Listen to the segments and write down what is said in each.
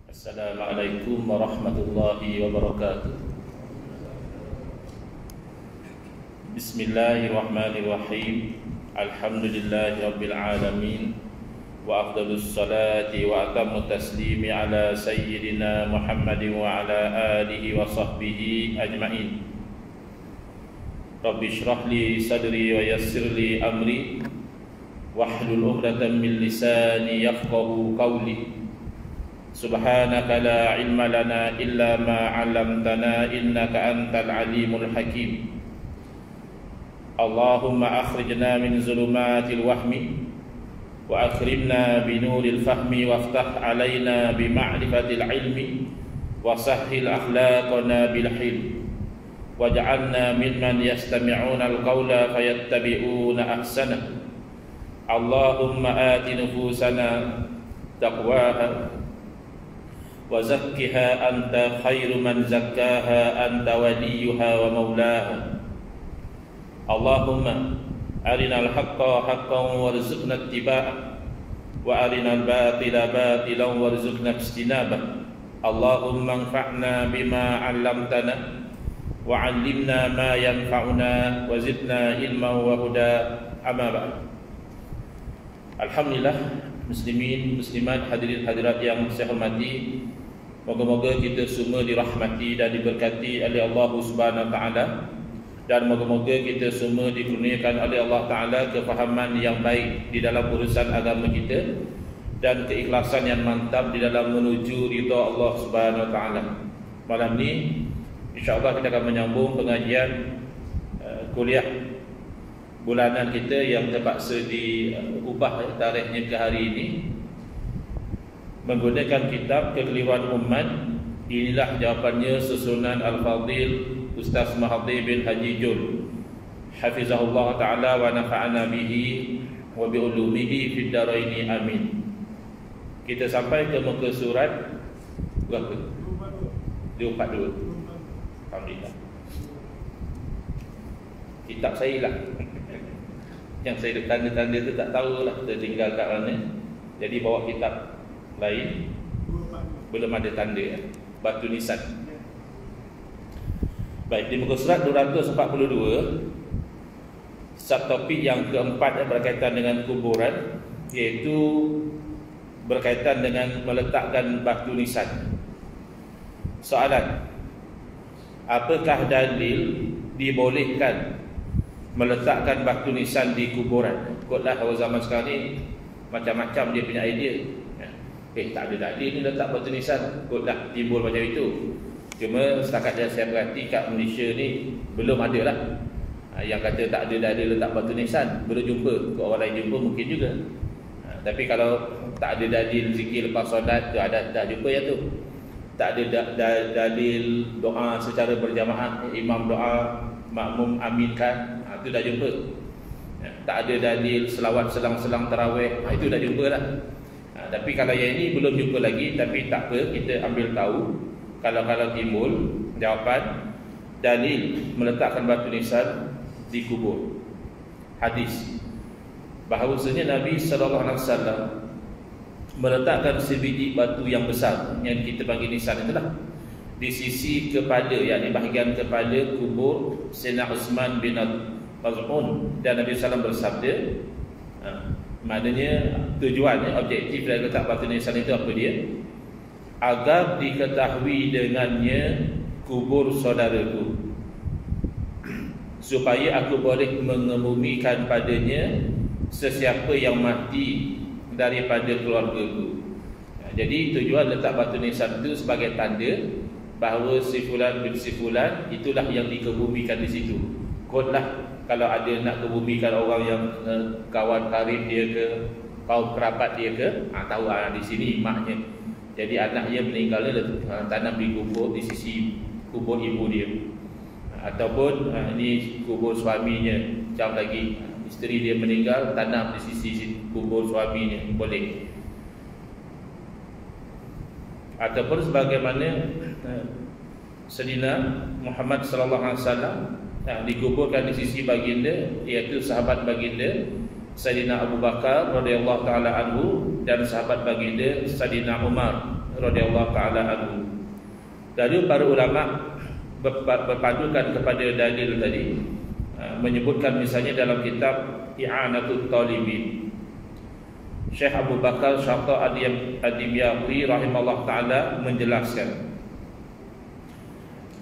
Assalamualaikum warahmatullahi wabarakatuh. Bismillahirrahmanirrahim. Alhamdulillahi rabbil alamin. Wa afdalus salati wa atammu taslimi ala sayyidina Muhammadin wa ala alihi wa sahbihi ajma'in. Rabbi shrah li sadri wa yassir li amri wahlul 'uqdatam min lisani yafqahu qawli. Subhanaka la ilma lana illa ma 'allamtana innaka antal alimul hakim. Allahumma akhrijna min zulumatil wahmi wa akrimna binuril fahmi waftah alaina bima'rifatil ilmi wa sahhil akhlaqana bil hilm waj'alna mimman yastami'una al-qawla fayattabi'una ahsana. Allahumma ati nufusana taqwaha wa zakkiha anta khairu man zakkaha anta waliyuha wa maulaha. Allahumma arinal haqqa haqqan warzuqna ittiba'ah wa arinal batila batilan warzuqna ijtinabah. Allahumma anfa'na bima 'allamtana wa 'allimna ma yanfa'una wa zidna ilman wa huda. Amma ba'd. Alhamdulillah, muslimin, muslimat, hadirin hadirat yang saya hormati, moga-moga kita semua dirahmati dan diberkati oleh Allah Subhanahu wa taala, dan moga-moga kita semua dikurniakan oleh Allah taala kefahaman yang baik di dalam urusan agama kita dan keikhlasan yang mantap di dalam menuju ridha Allah Subhanahu wa taala. Malam ni insya-Allah kita akan menyambung pengajian kuliah bulanan kita yang terpaksa diubah tarikhnya ke hari ini menggunakan kitab Kekeliruan Umat. Inilah jawapannya susunan Al-Fadil Ustaz Mahathir bin Haji Jul, hafizahullah ta'ala wa nafa'ana bihi wa bi'ulumihi fid daraini amin. Kita sampai ke muka surat berapa? 242. Alhamdulillah. Kitab saya lah yang saya tanda-tanda tu tak tahulah tertinggal kat mana. Jadi bawa kitab lain belum ada tanda batu nisan. Baik, di muka surat 242 subtopik yang keempat berkaitan dengan kuburan, iaitu berkaitan dengan meletakkan batu nisan. Soalan: apakah dalil dibolehkan meletakkan batu nisan di kuburan? Kotlah orang zaman sekarang ni macam-macam dia punya idea. Tak ada dalil ni letak batu nisan, kotlah timbul macam itu. Cuma setakat yang saya perhati kat Malaysia ni belum ada lah yang kata tak ada dalil letak batu nisan. Belum jumpa. Kalau orang lain jumpa mungkin juga. Tapi kalau tak ada dalil zikir lepas solat tu ada, dah jumpa yang tu. Tak ada dalil doa secara berjamaah, imam doa, makmum aminkan, itu dah jumpa. Tak ada dalil selawat selang-selang tarawih, itu dah jumpa lah. Tapi kalau yang ini belum jumpa lagi, tapi tak apa, kita ambil tahu. Kalau timbul jawapan dalil meletakkan batu nisan di kubur. Hadis bahawasanya Nabi SAW meletakkan sebiji batu yang besar yang kita panggil nisan itulah di sisi kepala, yakni bahagian kepala kubur Sayyidina Uthman bin Maz'un, dan Nabi SAW bersabda, maknanya tujuannya, objektif dari letak batu nisan itu apa dia? Agar diketahui dengannya kubur saudaraku, supaya aku boleh mengebumikan padanya sesiapa yang mati daripada keluargaku. Jadi tujuan letak batu nisan itu sebagai tanda bahawa si fulan bin si fulan itulah yang dikebumikan di situ. Kodlah kalau ada nak kebumikan orang yang kawan karib dia ke, kaum kerabat dia ke, tahu di sini maknya. Jadi anaknya meninggal tanam di kubur di sisi kubur ibu dia, ataupun ini kubur suaminya, jauh lagi isteri dia meninggal tanam di sisi kubur suaminya, boleh. Ataupun sebagaimana Sayyidina Muhammad sallallahu alaihi wasallam dikuburkan di sisi baginda, iaitu sahabat baginda Sayyidina Abu Bakar radhiyallahu taala anhu dan sahabat baginda Sayyidina Umar radhiyallahu taala anhu. Dari para ulama berpandukan kepada dalil tadi, menyebutkan misalnya dalam kitab I'anatul Talibin, Syekh Abu Bakar Syarta Ad-Dimyati rahimahullah taala menjelaskan,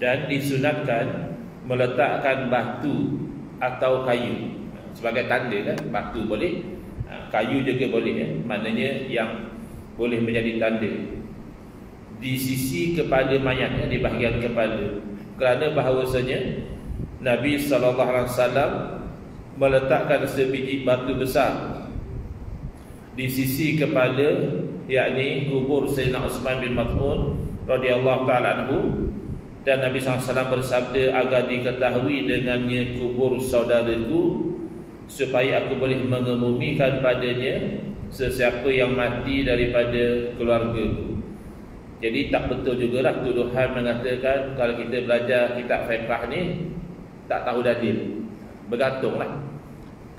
dan disunatkan meletakkan batu atau kayu sebagai tanda kan. Batu boleh, kayu juga boleh, maknanya yang boleh menjadi tanda di sisi kepala mayat, di bahagian kepala, kerana bahawasanya Nabi SAW meletakkan sebiji batu besar di sisi kepala, yakni kubur Sayyidina Uthman bin Maz'un radhiyallahu ta'ala anhu, dan Nabi SAW bersabda, agar diketahui dengannya kubur saudaraku, supaya aku boleh mengemumikan padanya sesiapa yang mati daripada keluargaku. Jadi tak betul jugalah tuduhan mengatakan kalau kita belajar kitab fiqh ni tak tahu dalil. Bergantunglah.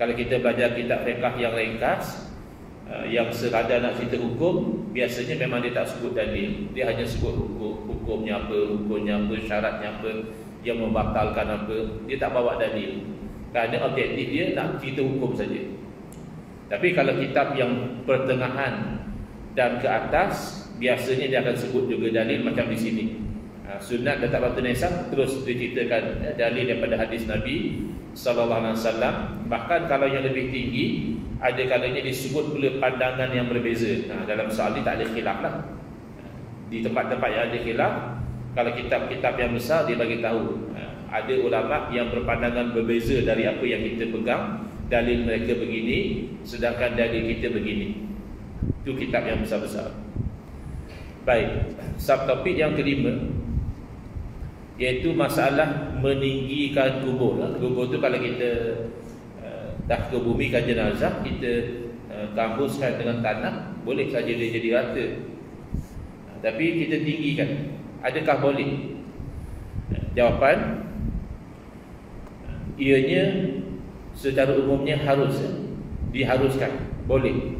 Kalau kita belajar kitab fiqh yang ringkas, yang serada nak cerita hukum, biasanya memang dia tak sebut dalil. Dia hanya sebut hukumnya apa, syaratnya apa, yang membatalkan apa. Dia tak bawa dalil. Kerana objektif dia nak cerita hukum saja. Tapi kalau kitab yang pertengahan dan ke atas, biasanya dia akan sebut juga dalil macam di sini. Sunat dan tak batu nisan terus diceritakan dalil daripada hadis Nabi sallallahu alaihi wasallam. Bahkan kalau yang lebih tinggi, ada kalanya disebut pula pandangan yang berbeza. Dalam soal ni tak ada khilaf lah. Di tempat-tempat yang ada khilaf, kalau kitab-kitab yang besar dia bagi tahu ada ulama yang berpandangan berbeza dari apa yang kita pegang. Dalil mereka begini, sedangkan dalil kita begini. Itu kitab yang besar-besar. Baik, subtopik yang kelima, iaitu masalah meninggikan kubur. Kubur tu kalau kita dah kebumikan jenazah, kita kambuskan dengan tanah, boleh saja dia jadi rata. Tapi kita tinggikan, adakah boleh? Jawapan, ianya secara umumnya harus, diharuskan, boleh.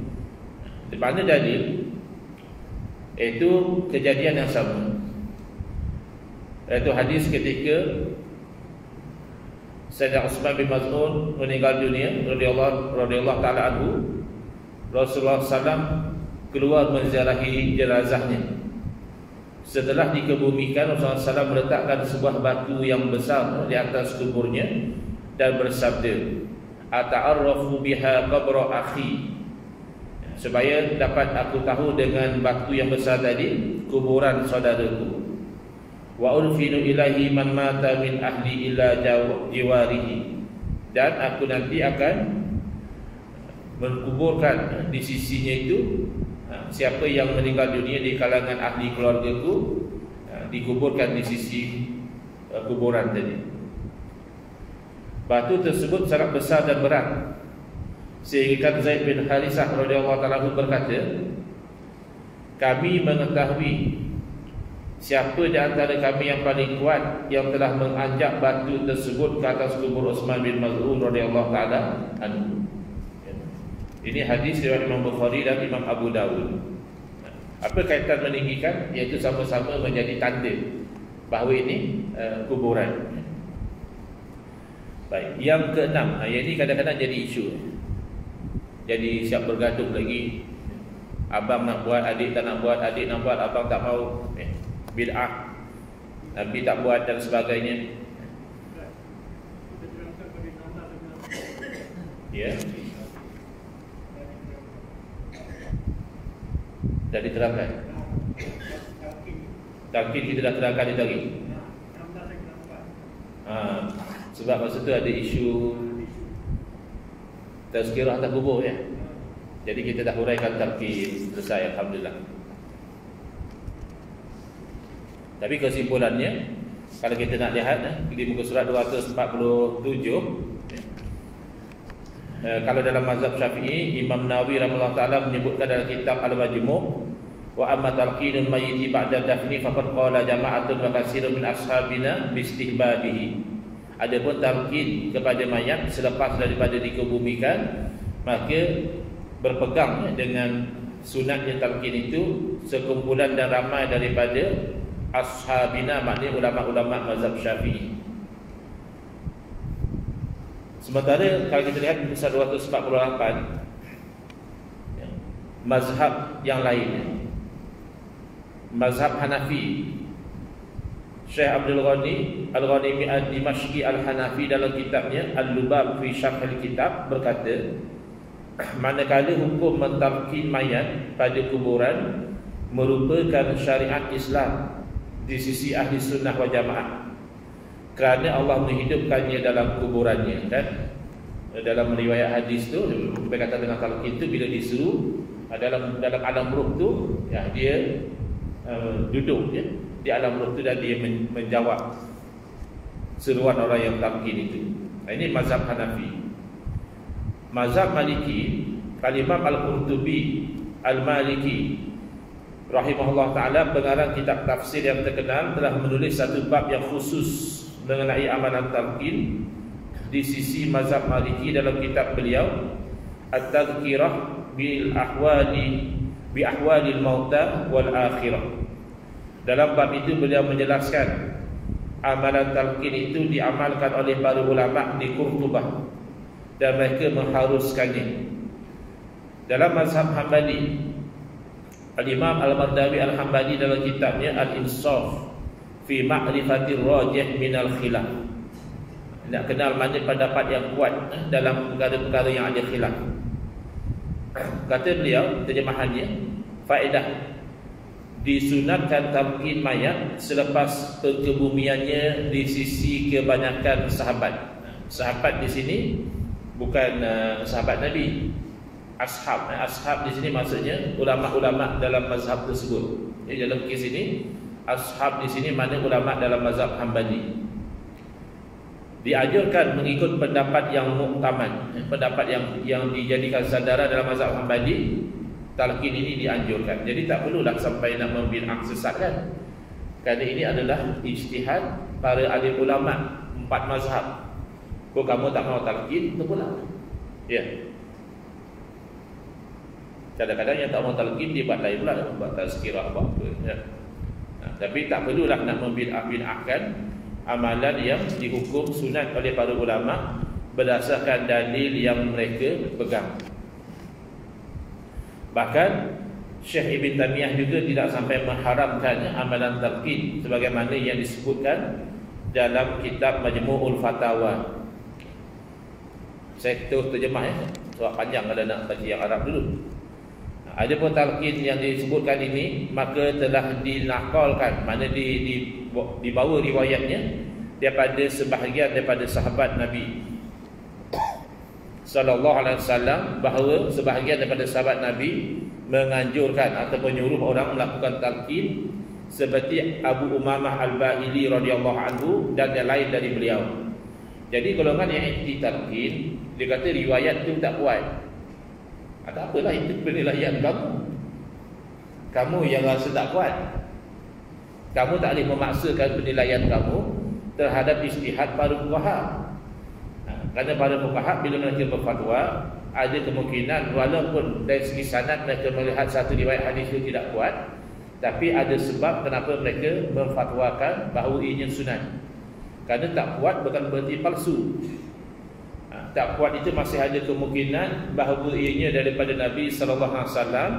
Di mana dalil? Itu kejadian yang sama, iaitu hadis ketika Sayyidina Uthman bin Maz'un meninggal dunia radhiyallahu ta'ala anhu. Rasulullah SAW keluar menziarahi jenazahnya. Setelah dikebumikan, Rasulullah SAW meletakkan sebuah batu yang besar di atas kuburnya dan bersabda, ata'arrafu biha qabra akhi, supaya dapat aku tahu dengan batu yang besar tadi kuburan saudaraku. Wa urfinu ilahi man mata min ahli ila jiwarihi, dan aku nanti akan menkuburkan di sisinya itu siapa yang meninggal dunia di kalangan ahli keluargaku, dikuburkan di sisi kuburan tadi. Batu tersebut sangat besar dan berat, sehingga Zaid bin Harisah radhiyallahu ta'ala berkata, kami mengetahui siapa di antara kami yang paling kuat yang telah menganjak batu tersebut ke atas kubur Uthman bin Maz'un radhiyallahu ta'ala anhu. Ini hadis riwayat Imam Bukhari dan Imam Abu Dawud. Apa kaitan meninggikan? Iaitu sama-sama menjadi tanda bahawa ini kuburan. Baik, yang keenam, yang ini kadang-kadang jadi isu. Jadi siap bergaduh lagi. Abang nak buat, adik tak nak buat, adik nak buat, abang tak mau. Bid'ah, Nabi tak buat dan sebagainya. Ya. Dah diterangkan. Talqin kita dah terangkan itu lagi. Sebab masa tu ada isu tazkirah atas kubur ya. Jadi kita dah huraikan talqin, selesai alhamdulillah. Tapi kesimpulannya, kalau kita nak lihat di muka surat 247, kalau dalam mazhab Syafi'i, Imam Nawawi rahimahullah taala menyebutkan dalam kitab Al-Majmu', wa amma talqinul mayyit ba'da dafni faqad qala jama'atun wa katsirun min ashabina bi istihbabihi. Adapun talqin kepada mayat selepas daripada dikebumikan, maka berpegang dengan sunatnya talqin itu sekumpulan dan ramai daripada ashabina, maknanya ulama-ulama mazhab Syafi'i. Sementara kalau kita lihat pasal 248 mazhab yang lain, mazhab Hanafi, Syekh Abdul Ghani Al-Ghanimi Al-Dimashqi Al-Hanafi dalam kitabnya Al-Lubab fi Syarh Al-Kitab berkata, manakala hukum mentalqin mayat pada kuburan merupakan syariat Islam di sisi ahli sunnah wal jamaah, kerana Allah menghidupkannya dalam kuburannya. Dan dalam riwayat hadis tu berkata dengan talqin itu bila disuruh dalam alam ruh tu, ya, dia duduk ya, di alam ruh tu dan dia menjawab seruan orang yang talqin itu. Ini mazhab Hanafi. Mazhab Maliki, Al-Imam Al-Qurtubi Al-Maliki rahimahullah ta'ala, pengarang kitab tafsir yang terkenal, telah menulis satu bab yang khusus mengenai amalan talqin di sisi mazhab Maliki dalam kitab beliau At-Tadhkirah bi ahwalil mauta wal akhirah. Dalam bab itu beliau menjelaskan amalan talqin itu diamalkan oleh para ulama di Qurtubah dan mereka mengharuskannya. Dalam mazhab Hambali, Al-Imam Al-Mardawi Al-Hambali dalam kitabnya Al-Insaf fi ma'rifatir rajih minal khilaf, nak kenal mana pendapat yang kuat dalam perkara-perkara yang ada khilaf. Kata beliau, terjemahannya, faedah, disunatkan talqin mayat selepas kebumiannya di sisi kebanyakan sahabat. Sahabat di sini bukan sahabat Nabi, ashab. Ashab di sini maksudnya ulama-ulama dalam mazhab tersebut. Jadi dalam kes ini ashab di sini mana ulama dalam mazhab Hambali. Dianjurkan mengikut pendapat yang muktamad, pendapat yang dijadikan sandaran dalam mazhab Hambali. Talqin ini dianjurkan. Jadi tak perlulah sampai nak membid'ah sesatkan. Kerana ini adalah ijtihad para alim ulama 4 mazhab. Kau kamu tak mau talqin, terpulang. Ya. Kadang-kadang yang tak mau talqin dia buat lain pula, buat tazkirah apa ya. Tapi tak perlulah nak membid'ah-bid'ahkan amalan yang dihukum sunat oleh para ulama berdasarkan dalil yang mereka pegang. Bahkan Syekh Ibn Taymiyah juga tidak sampai mengharamkan amalan talqin sebagaimana yang disebutkan dalam kitab Majmu'ul Fatawa. Saya terus terjemah ya, sebab panjang kalau nak baca yang Arab dulu. Ada pun talqin yang disebutkan ini maka telah dinakalkan, mana dibawa riwayatnya daripada sebahagian daripada sahabat Nabi sallallahu alaihi wasallam, bahawa sebahagian daripada sahabat Nabi menganjurkan atau menyuruh orang melakukan talqin, seperti Abu Umamah Al-Bahili radhiyallahu anhu dan yang lain dari beliau. Jadi golongan yang anti talqin, dia kata riwayat tu tak kuat. Tak apalah, itu penilaian kamu yang rasa tak kuat. Kamu tak boleh memaksakan penilaian kamu terhadap ijtihad para fuqaha. Kerana para fuqaha bila mereka berfatwa, ada kemungkinan walaupun dari segi sanad mereka melihat satu riwayat hadis itu tidak kuat, tapi ada sebab kenapa mereka memfatwakan bahawa ianya sunat. Kerana tak kuat bukan berarti palsu. Tak kuat itu masih ada kemungkinan bahawa ianya daripada Nabi sallallahu alaihi wasallam,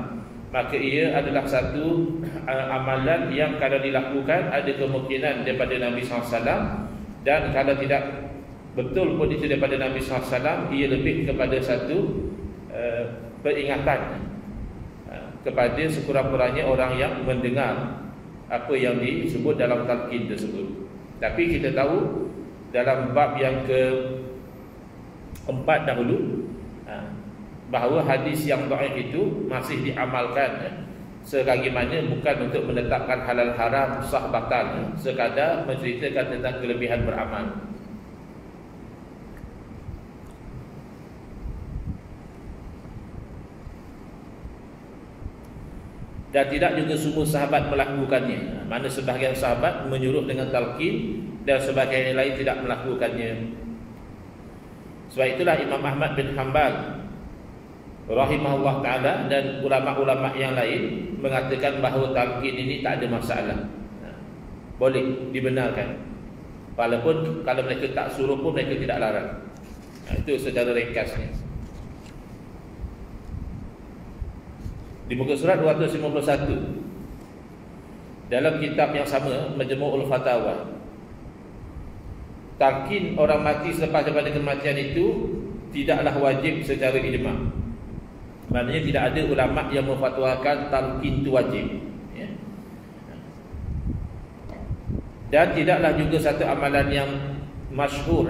maka ia adalah satu amalan yang kalau dilakukan ada kemungkinan daripada Nabi sallallahu alaihi wasallam, dan kalau tidak betul pun itu daripada Nabi sallallahu alaihi wasallam, ia lebih kepada satu peringatan kepada sekurang-kurangnya orang yang mendengar apa yang disebut dalam talqin tersebut. Tapi kita tahu dalam bab yang ke-4 dahulu bahawa hadis yang dhaif itu masih diamalkan selagi mana bukan untuk menetapkan halal haram, sah batal, sekadar menceritakan tentang kelebihan beramal. Dan tidak juga semua sahabat melakukannya. Mana sebahagian sahabat menyuruh dengan talqin dan sebahagian yang lain tidak melakukannya. Sebab itulah Imam Ahmad bin Hanbal rahimahullah ta'ala dan ulama-ulama yang lain mengatakan bahawa talqin ini tak ada masalah, boleh dibenarkan. Walaupun kalau mereka tak suruh pun mereka tidak larang. Itu secara ringkasnya. Di muka surat 251 dalam kitab yang sama, Majmu'ul Fatawa, talqin orang mati selepas daripada kematian itu tidaklah wajib secara ijma'. Maknanya tidak ada ulama yang memfatwakan talqin itu wajib, ya. Dan tidaklah juga satu amalan yang masyhur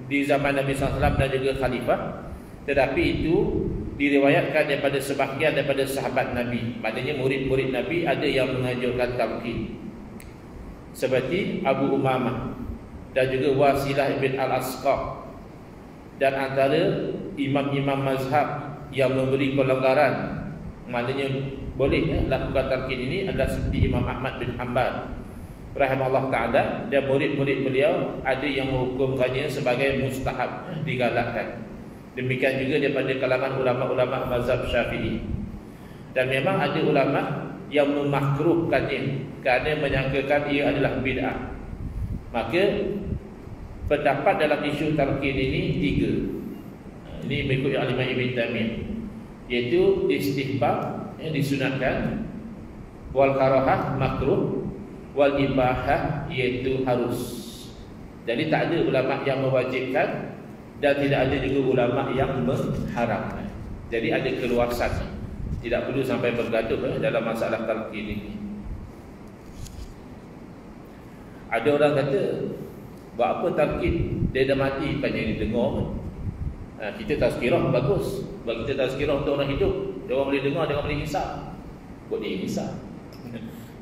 di zaman Nabi SAW dan juga khalifah, tetapi itu diriwayatkan daripada sebahagian daripada sahabat Nabi. Maknanya murid-murid Nabi ada yang menganjurkan talqin, seperti Abu Umamah dan juga Wasilah bin Al-Asqa, dan antara imam-imam mazhab yang memberi pelonggaran, maknanya boleh lakukan talqin ini adalah seperti Imam Ahmad bin Hanbal rahimahullah ta'ala, dan murid-murid beliau ada yang menghukumkannya sebagai mustahab, digalakkan. Demikian juga daripada kalangan ulama-ulama mazhab Syafi'i. Dan memang ada ulama yang memakruhkannya kerana menyangkakan ia adalah bid'ah. Maka pendapat dalam isu talqin ini 3. Ini mengikut Al-Imam Ibn Taimiyah, iaitu istihbab, yang disunatkan, wal karahah makruh, wal ibahah iaitu harus. Jadi tak ada ulama yang mewajibkan dan tidak ada juga ulama yang mengharamkan. Jadi ada keluasan, tidak perlu sampai bergaduh dalam masalah talqin ini. Ada orang kata, buat apa talqin? Dia dah mati, kan jadi dengar. Kita tazkirah bagus, bagi kita tazkirah untuk orang hidup. Dia orang boleh dengar, dia orang boleh hisap. Buat dia hisap.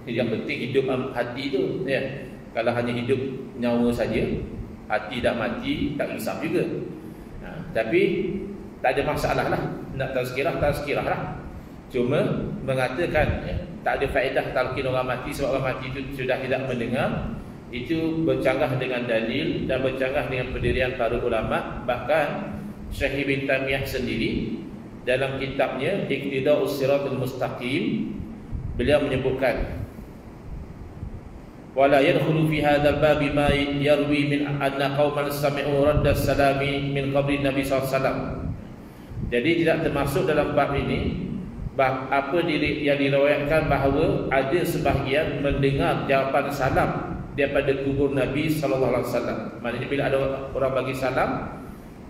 Yang penting hidup hati tu, ya. Kalau hanya hidup nyawa saja, hati dah mati, tak hisap juga. Tapi tak ada masalah lah. Nak tazkirah lah. Cuma mengatakan, ya, tak ada faedah talqin orang mati sebab orang mati itu sudah tidak mendengar. Itu bercanggah dengan dalil dan bercanggah dengan pendirian para ulama. Bahkan Syekh Ibn Taimiyah sendiri dalam kitabnya Iqtida'us Siratal Mustaqim, beliau menyebutkan, wala yadkhulu fi hadzal bab ma yarwi min anna qauman sami'u radda salami min qabri Nabi SAW. Jadi tidak termasuk dalam bab ini apa yang diriwayatkan bahawa ada sebahagian mendengar jawapan salam daripada kubur Nabi SAW. Maknanya bila ada orang bagi salam,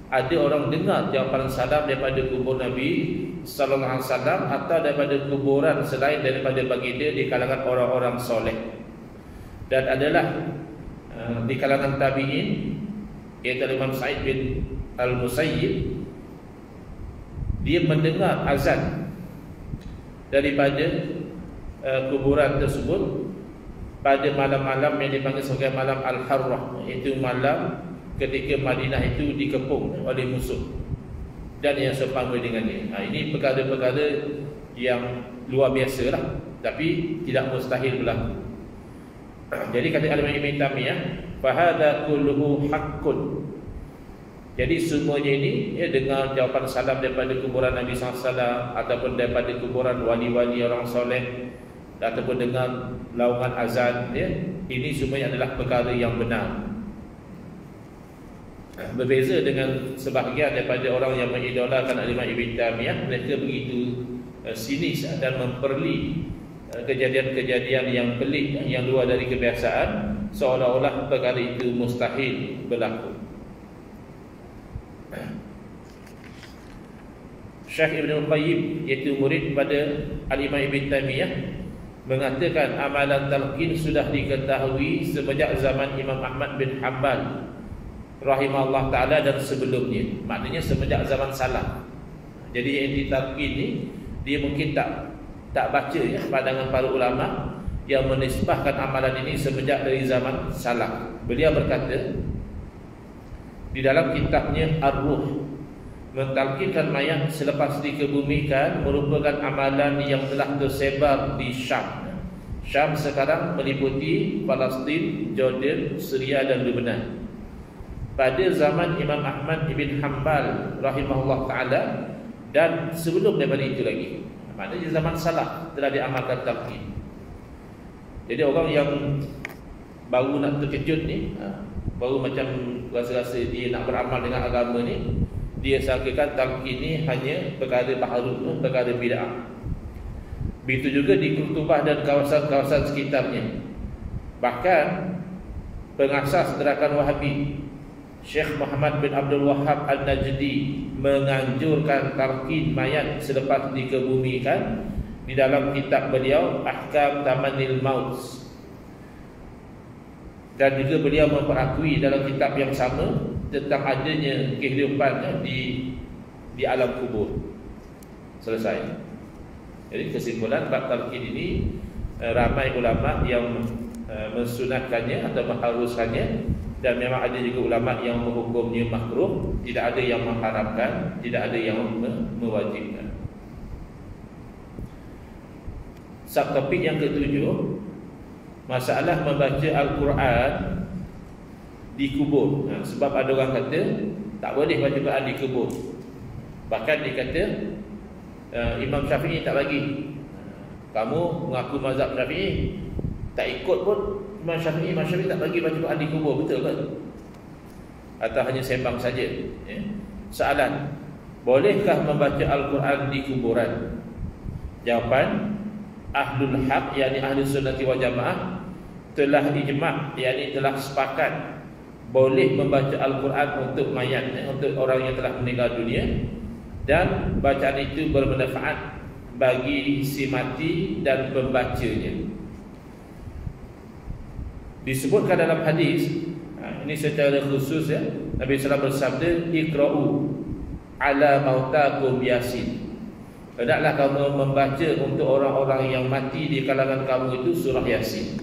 ada orang dengar jawapan salam daripada kubur Nabi SAW atau daripada kuburan selain daripada baginda di kalangan orang-orang soleh. Dan adalah di kalangan tabi'in, iaitu Imam Sa'id bin Al-Musayyib, dia mendengar azan daripada kuburan tersebut pada malam-malam yang dipanggil sebagai malam Al-Harrah, iaitu malam ketika Madinah itu dikepung oleh musuh dan yang seumpama dengannya. Ini perkara-perkara yang luar biasa lah, tapi tidak mustahil berlaku. Jadi kata Al-Imam Ibn Taimiyah, fahadha kulluhu haqqun. Jadi semuanya ini, ya, dengar jawapan salam daripada kuburan Nabi SAW ataupun daripada kuburan wali-wali orang soleh, ataupun dengar laungan azan, ya, ini semuanya adalah perkara yang benar. Berbeza dengan sebahagian daripada orang yang mengidolakan Al-Imam Ibn Taimiyah, mereka begitu sinis dan memperli kejadian-kejadian yang pelik, yang luar dari kebiasaan, seolah-olah perkara itu mustahil berlaku. Syekh Ibn Al-Qayyim, iaitu murid pada Al-Imam Ibn Taimiyah, mengatakan amalan talqin sudah diketahui semenjak zaman Imam Ahmad bin Hanbal rahimahullah ta'ala dan sebelumnya. Maknanya semenjak zaman salaf. Jadi yang ditalqin ni, dia mungkin tak baca, ya, pandangan para ulama yang menisbahkan amalan ini semenjak dari zaman salaf. Beliau berkata di dalam kitabnya Ar-Ruh, mentalqinkan mayat selepas dikebumikan merupakan amalan yang telah tersebar di Syam. Syam sekarang meliputi Palestin, Jordan, Syria dan Lebanon. Pada zaman Imam Ahmad bin Hanbal rahimahullah ta'ala Dan sebelum daripada itu lagi, maknanya zaman salaf telah diamalkan talqin. Jadi orang yang baru nak terkejut ni, baru macam rasa-rasa dia nak beramal dengan agama ni, dia sangkakan talqin ni hanya perkara baharu, perkara bid'ah. Begitu juga di Kurtubah dan kawasan-kawasan sekitarnya. Bahkan pengasas gerakan Wahabi, Syekh Muhammad bin Abdul Wahhab Al-Najdi, menganjurkan talqin mayat selepas dikebumikan di dalam kitab beliau Ahkam Tamannil Maut. Dan juga beliau memperakui dalam kitab yang sama tentang adanya kehidupan di alam kubur. Selesai. Jadi kesimpulan bab talqin ini, ramai ulama yang mensunatkannya atau mengharuskannya, dan memang ada juga ulama yang menghukumnya makruh, tidak ada yang mengharamkan, tidak ada yang mewajibkan. Subtopik yang ketujuh, masalah membaca Al-Quran di kubur. Sebab ada orang kata tak boleh baca Quran di kubur. Bahkan dia kata Imam Syafi'i tak bagi. Kamu mengaku mazhab Syafi'i, tak ikut pun Imam Syafi'i tak bagi baca Quran di kubur, betul ke? Atau hanya sembang saja? Soalan, bolehkah membaca Al-Quran di kuburan? Jawapan, Ahlul Haq, yakni Ahli Sunnati wal Jamaah, telah ijma', yakni telah sepakat boleh membaca Al-Quran untuk mayat, untuk orang yang telah meninggal dunia, dan bacaan itu bermanfaat bagi si mati dan pembacanya. Disebutkan dalam hadis, ini secara khusus ya, Nabi SAW bersabda, Iqra'u ala mautakum Yasin. Hendaklah kamu membaca untuk orang-orang yang mati di kalangan kamu itu surah Yasin.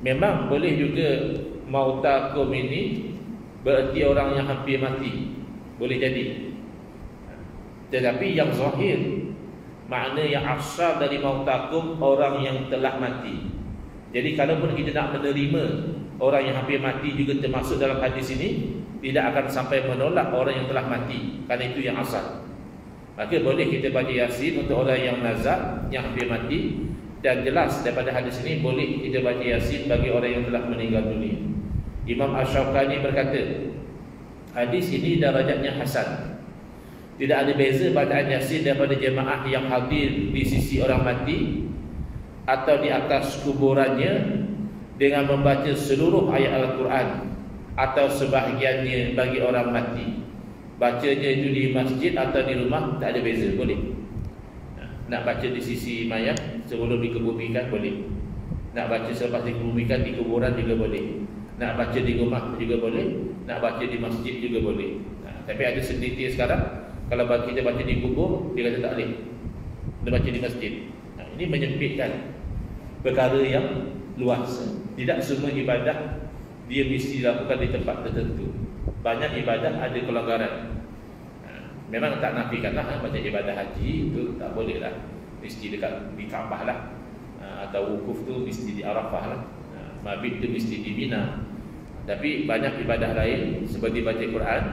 Memang boleh juga mautakum ini berarti orang yang hampir mati, boleh jadi. Tetapi yang zahir, makna yang asal dari mautakum, orang yang telah mati. Jadi kalaupun kita nak menerima orang yang hampir mati juga termasuk dalam hadis ini, tidak akan sampai menolak orang yang telah mati, kerana itu yang asal. Maka boleh kita baca Yasin untuk orang yang nazak, yang hampir mati. Dan jelas daripada hadis ini boleh kita baca Yasin bagi orang yang telah meninggal dunia. Imam Asy-Syaukani berkata, hadis ini darajatnya hasan. Tidak ada beza bacaan Yasin daripada jemaah yang hadir di sisi orang mati atau di atas kuburannya dengan membaca seluruh ayat Al-Quran atau sebahagiannya bagi orang mati. Bacanya itu di masjid atau di rumah, tak ada beza, boleh. Nak baca di sisi mayat sebelum dikebumikan boleh. Nak baca selepas dikebumikan di kuburan juga boleh. Nak baca di rumah juga boleh. Nak baca di masjid juga boleh. Tapi ada sedikit sekarang, kalau kita baca di kubur, dia kata tak boleh. Dia baca di masjid. Ini menyempitkan perkara yang luas. Tidak semua ibadah dia mesti dilakukan di tempat tertentu. Banyak ibadah ada kelonggaran. Memang tak nafikanlah macam ibadah haji itu tak boleh lah, mesti dekat di Kaabah lah, atau wukuf tu mesti di Arafah lah, mabit tu mesti di Mina. Tapi banyak ibadah lain seperti baca Quran,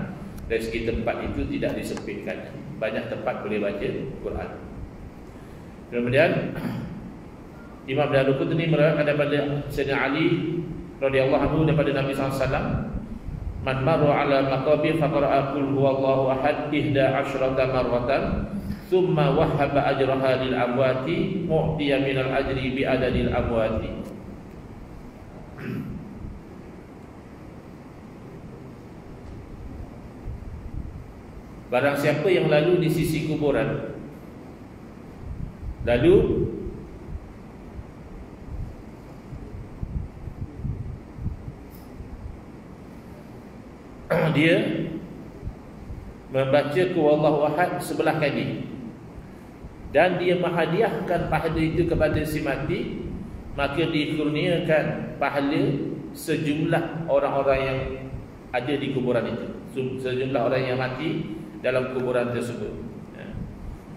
dari segi tempat itu tidak disempitkan. Banyak tempat boleh baca Quran. Kemudian Imam Daruqutni meriwayatkan daripada Sayyidina Ali radhiyallahu anhu daripada Nabi SAW, man marra ala maqabir faqara'a qul huwallahu ahad 11 marratan thumma wahhaba ajraha lil amwati mu'tiya minal ajri bi adadil amwati. Barang siapa yang lalu di sisi kuburan, lalu dia membaca qul huwallahu ahad 11 kali dan dia menghadiahkan pahala itu kepada si mati, maka dikurniakan pahala sejumlah orang-orang yang ada di kuburan itu, sejumlah orang yang mati dalam kuburan tersebut.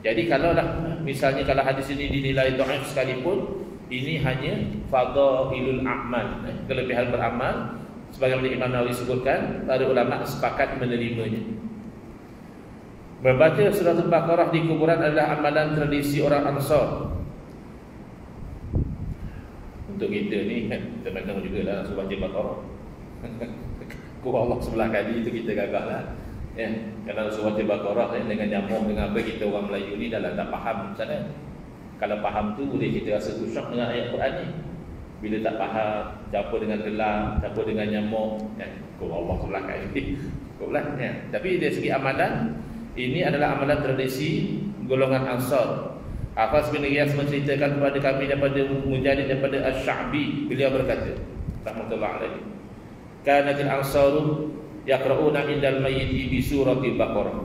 Jadi kalaulah misalnya kalau hadis ini dinilai dhaif sekalipun, ini hanya fadailul a'mal, kelebihan beramal, sebagaimana Imam Nawawi sebutkan, para ulama sepakat menerimanya. Membaca surah Al-Baqarah di kuburan adalah amalan tradisi orang Ansar. Untuk kita ni kan, kadang-kadang juga lah suruh baca Baqarah. Kubur Allah sebelah kali itu kita gagah lah. Ya, kalau suruh baca Baqarah dengan nyambung dengan apa kita orang Melayu ni dah tak faham sana. Kalau faham tu boleh kita rasa khusyuk dengan ayat Quran ni. Bila tak faham, campur dengan gelam, campur dengan nyamuk, kan? Kubur Allah sebelah kali. Kubur lah. Ya. Tapi dari segi amalan, ini adalah amalan tradisi golongan Ansar. Hafaz bin Ghiyas menceritakan kepada kami daripada Mujahid daripada Asy-Sya'bi, beliau berkata, rahmatullahi alaihi, kanatil ansaru yaqra'una indal mayyiti bi suratil Baqarah.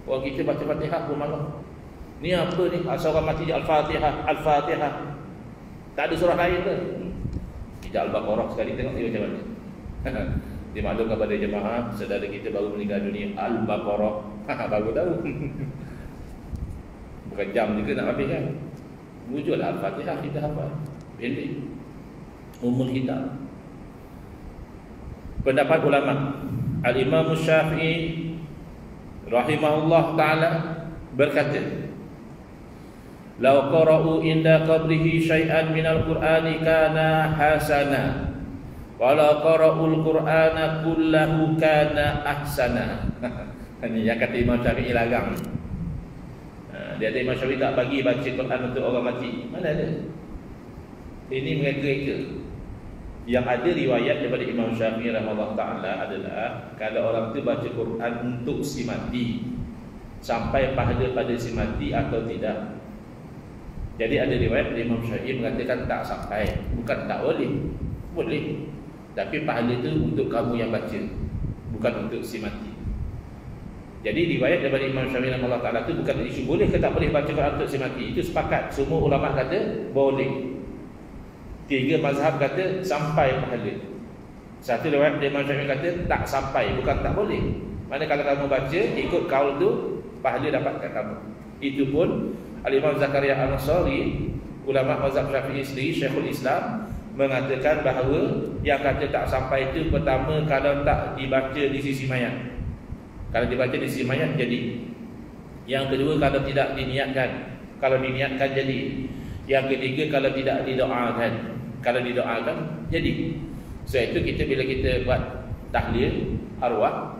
Orang kita baca Fatihah pun malam. Ni apa ni? Asal orang mati Al-Fatihah, Al-Fatihah. Tak ada surah lain ke? Tidak Al-Baqarah sekali, tengok dia macam mana. Dimaklumkan kepada jemaah, saudara kita baru meninggal dunia, Al-Baqarah. Baru tahu. Bukan jam juga nak habis kan. Wujudlah Al-Fatihah kita hafal. Pendek. Umul hitam. Pendapat ulama Al-Imam Syafi'i rahimahullah ta'ala berkata, "Lau qara'u inda qabrihi syai'an minal Qur'ani kana hasana, walau qara'ul Qur'ana kullahu kana ahsana." Ini yang kata Imam Syafi'i larang. Dia kata Imam Syafi'i tak bagi baca Quran untuk orang mati. Mana ada? Ini mereka-reka. Yang ada riwayat daripada Imam Syafi'i rahimahullah ta'ala adalah kalau orang tu baca Quran untuk si mati, sampai pahala pada si mati atau tidak. Jadi ada riwayat dari Imam Syafi'i mengatakan tak sampai. Bukan tak boleh, boleh, tapi pahala itu untuk kamu yang baca, bukan untuk si mati. Jadi riwayat daripada Imam Syafi'i rahimahullah ta'ala itu bukan isu boleh ke tak boleh baca Quran untuk si mati. Itu sepakat, semua ulama kata boleh. 3 mazhab kata sampai pahala. Satu riwayat dari Imam Syafi'i kata tak sampai, bukan tak boleh. Mana kalau kamu baca ikut kaul tu, pahala dapat kat kamu. Itu pun Al-Imam Zakaria Al-Ansari, ulama mazhab Syafi'i sendiri, Syekhul Islam, mengatakan bahawa yang kata tak sampai itu pertama kalau tak dibaca di sisi mayat. Kalau dibaca di sisi mayat jadi. Yang kedua kalau tidak diniatkan. Kalau diniatkan jadi. Yang ketiga kalau tidak didoakan. Kalau didoakan jadi. So itu kita bila kita buat tahlil arwah,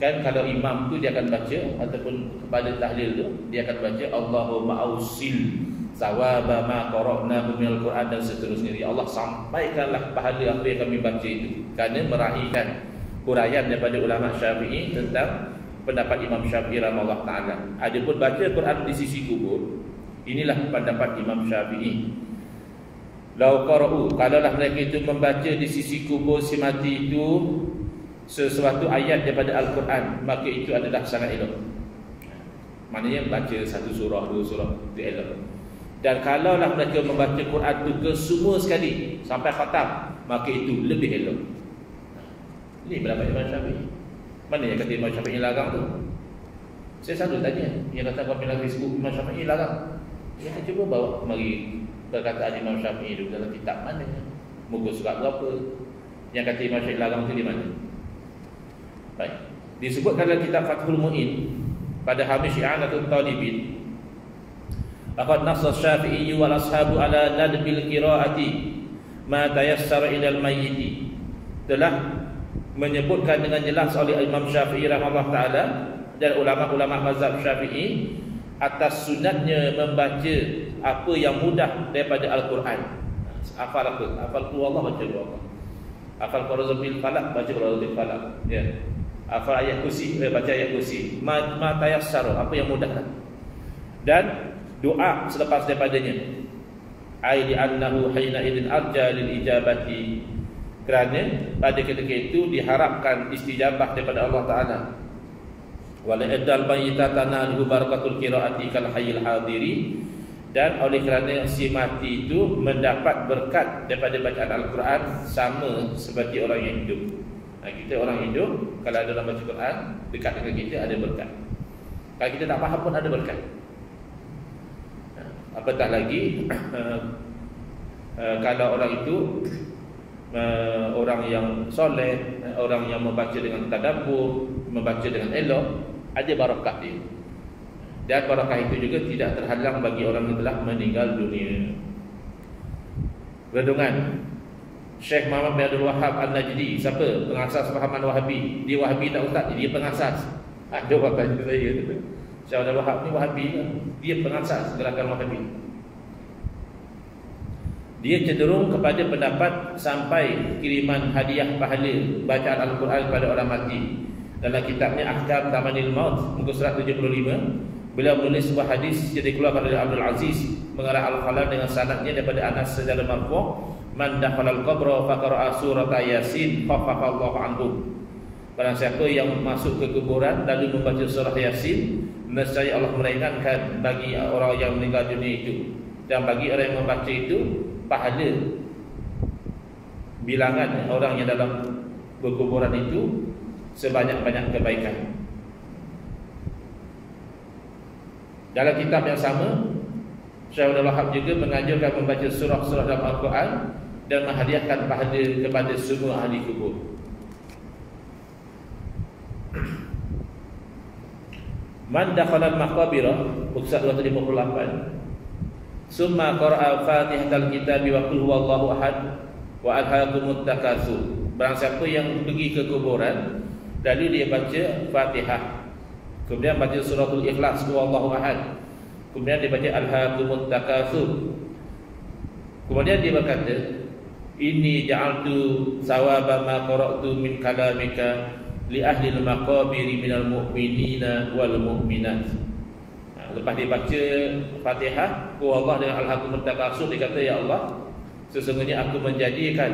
kan kalau imam tu dia akan baca, ataupun kepada tahlil tu dia akan baca Allahumma ausil sawaba ma qara'na minal Quran dan seterusnya. Ya Allah, sampaikanlah pahala apa yang kami baca itu. Kerana meraihkan huraian daripada ulama Syafi'i tentang pendapat Imam Syafi'i rahimahullah ta'ala. Adapun baca Quran di sisi kubur, inilah pendapat Imam Syafi'i. Lau qara'u, kalaulah mereka itu membaca di sisi kubur si mati itu sesuatu ayat daripada Al-Quran, maka itu adalah sangat elok. Maknanya baca satu surah, 2 surah, itu elok. Dan kalaulah mereka membaca Quran itu ke semua sekali sampai khatam, maka itu lebih elok. Ini pendapat Imam Syafi'i. Mana yang kata Imam Syafi'i larang tu? Saya selalu tanya, yang kata popular Facebook Imam Syafi'i larang. Dia kata cuba bawa mari perkataan Imam Syafi'i itu dalam kitab mana? Muka surat berapa? Yang kata Imam Syafi'i larang tu di mana? Baik. Disebutkan dalam kitab Fathul Mu'in pada Hamish I'anatul Talibin, laqad nassa Syafi'i wal ashabu ala nadbil qira'ati ma tayassara ilal mayyiti. Telah menyebutkan dengan jelas oleh Imam Syafi'i rahimahullah ta'ala dan ulama-ulama mazhab Syafi'i atas sunatnya membaca apa yang mudah daripada Al-Quran. Hafal apa? Hafal Qul Allah, baca Qul Allah. Hafal Qul Bil Falaq, baca Qul Bil Falaq. Ya. Hafal ayat kursi, baca ayat kursi. Ma tayassara, apa yang mudah. Dan doa selepas daripadanya. Ai li annahu hina idin arja lil ijabati, kerana pada ketika itu diharapkan istijabah daripada Allah Ta'ala. Wala idal bayyita tanalu barakatul qiraati kal hayyil hadiri, dan oleh kerana si mati itu mendapat berkat daripada bacaan Al-Quran sama seperti orang yang hidup. Kita orang hidup, kalau ada orang baca Quran dekat dengan kita ada berkat. Kalau kita tak faham pun ada berkat. Apatah lagi kalau orang itu orang yang soleh, orang yang membaca dengan tadabbur, membaca dengan elok, ada barakah dia. Dan barakah itu juga tidak terhalang bagi orang yang telah meninggal dunia. Renungan Syekh Muhammad bin Abdul Wahhab An-Najdi. Siapa? Pengasas fahaman Wahabi. Dia Wahabi tak ustaz? Dia pengasas. Ada orang tanya saya tu. Syekh Abdul Wahhab ni Wahabi lah. Dia pengasas gerakan Wahabi. Dia cenderung kepada pendapat sampai kiriman hadiah pahala bacaan Al-Quran kepada orang mati. Dalam kitabnya Ahkam Tamanil Maut muka surat 75, beliau menulis sebuah hadis yang dikeluarkan oleh Abdul Aziz mengarah Al-Khalal dengan sanadnya daripada Anas secara marfu', man dakhala al-qabra fa qara'a surat Yasin khaffafa Allahu anhu. Barang siapa yang masuk ke kuburan lalu membaca surah Yasin, nescaya Allah meringankan bagi orang yang meninggal dunia itu. Dan bagi orang yang membaca itu, pahala bilangan orang yang dalam berkuburan itu sebanyak-banyak kebaikan. Dalam kitab yang sama, Syekh Abdul Wahhab juga menganjurkan membaca surah-surah dalam Al-Quran dan menghadiahkan pahala kepada semua ahli kubur. Man dakhala al-maqabira, Buksat 258. Summa qara'a Fatihatal Kitab wa qul huwallahu ahad wa alhaakumut takatsur. Barang siapa yang pergi ke kuburan lalu dia baca Fatihah, kemudian baca suratul Ikhlas huwallahu ahad, kemudian dia baca alhaakumut takatsur, kemudian dia berkata, inni ja'altu sawaba ma qara'tu min kalamika li ahli al-maqabir minal mu'minina wal mu'minat. Lepas dia baca Fatihah, Allah dengan Al-Hakumut Takatsur, dia kata, ya Allah, sesungguhnya aku menjadikan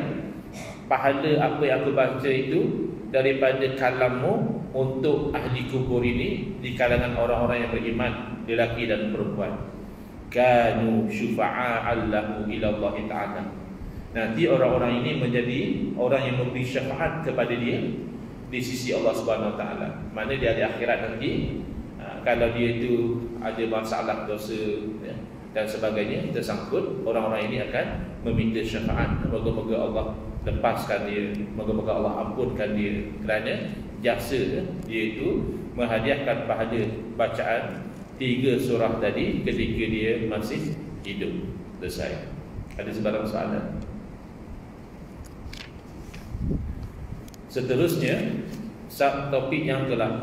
pahala apa yang aku baca itu daripada kalammu untuk ahli kubur ini di kalangan orang-orang yang beriman, lelaki dan perempuan. Kanu syufa'a'an lahu ila Allah Ta'ala. Nanti orang-orang ini menjadi orang yang memberi syafaat kepada dia di sisi Allah Subhanahu Wa Ta'ala. Mana di hari akhirat nanti, kalau dia itu ada masalah dosa ya, dan sebagainya tersangkut, orang-orang ini akan meminta syafaat. Moga-moga Allah lepaskan dia, moga-moga Allah ampunkan dia, kerana jasa dia itu menghadiahkan pahala bacaan 3 surah tadi ketika dia masih hidup. Selesai. Ada sebarang soalan? Seterusnya, topik yang ke-8,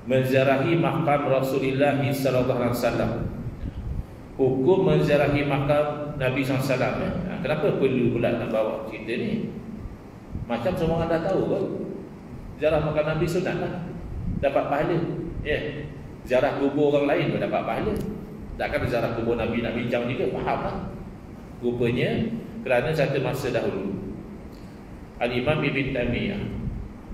menziarahi makam Rasulullah sallallahu alaihi wasallam. Hukum menziarahi makam Nabi SAW. Kenapa perlu pula nak bawa cerita ni? Macam semua orang dah tahu kan, ziarah makam Nabi sunat lah, dapat pahala. Ziarah kubur orang lain pun dapat pahala. Takkan ziarah kubur Nabi nak bincang juga, faham lah. Rupanya kerana satu masa dahulu Al-Imam Ibn Taymiyah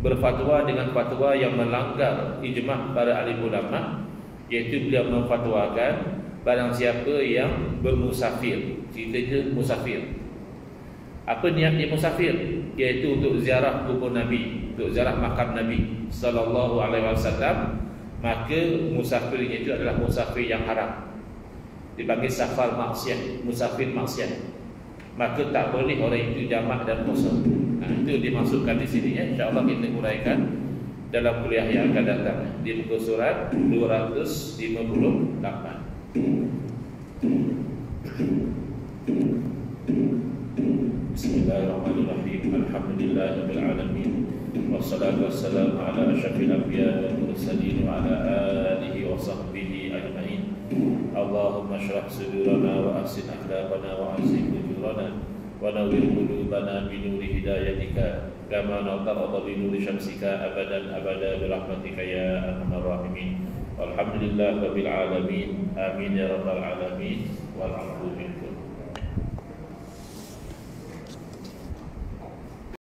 berfatwa dengan fatwa yang melanggar ijma' para alim ulama, iaitu beliau memfatwakan barang siapa yang bermusafir, ceritanya musafir. Apa niat dia musafir? Iaitu untuk ziarah kubur Nabi, untuk ziarah makam Nabi sallallahu alaihi wasallam, maka musafir itu adalah musafir yang haram, dipanggil safar maksiat, musafir maksiat. Maka tak boleh orang itu jamak dan puasa. Itu dimasukkan di sini ya. InsyaAllah kita uraikan dalam kuliah yang akan datang di muka surat 258. Bismillahirrahmanirrahim. Alhamdulillahirabbil alamin. Wassalatu wassalamu ala asyrafil anbiya'i wal mursalin wa ala alihi wa sahbihi ajma'in. Allahumma shrah sudurana wa ahsin akhlaqana wa ahsin ujurana wa nawwir qulubana bi nuri hidayatika kama nawwara bi nuri syamsika abadan abada bi rahmatika ya arhamar rahimin. Walhamdulillahirabbil alamin. Amin ya rabbal alamin. Walhamdulillah.